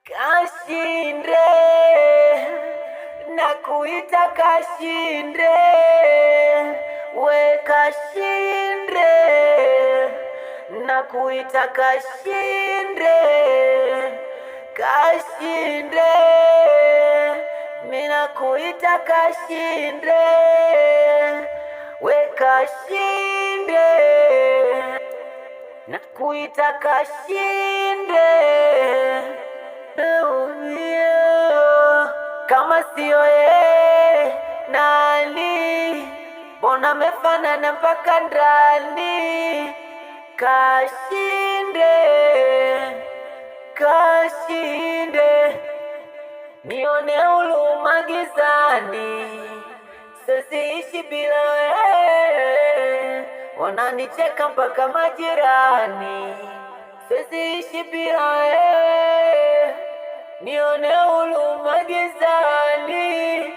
Kashinde, nakuita Kashinde, we Kashinde, nakuita Kashinde, Kashinde, mina kuita Kashinde, we Kashinde, nakuita Kashinde. Kama sio yeye nani? Mbona mefanana mpaka ndani? Kashinde, Kashinde, nione huruma gizani, siwezi bila wewe, wananicheka mpaka majirani, siwezi bila wewe, nione huruma gizani,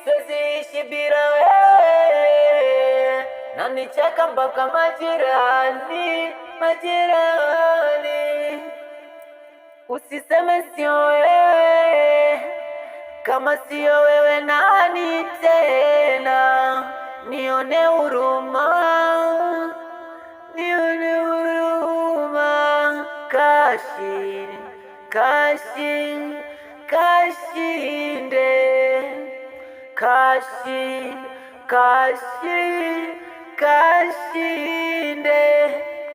siwezi bila wewe, nanicheka mpaka majirani. Usiseme sio wewe, kama sio wewe nani tena? Nione huruma, nione huruma. Kashinde, Kashinde, Kashinde, Kashinde, Kashinde.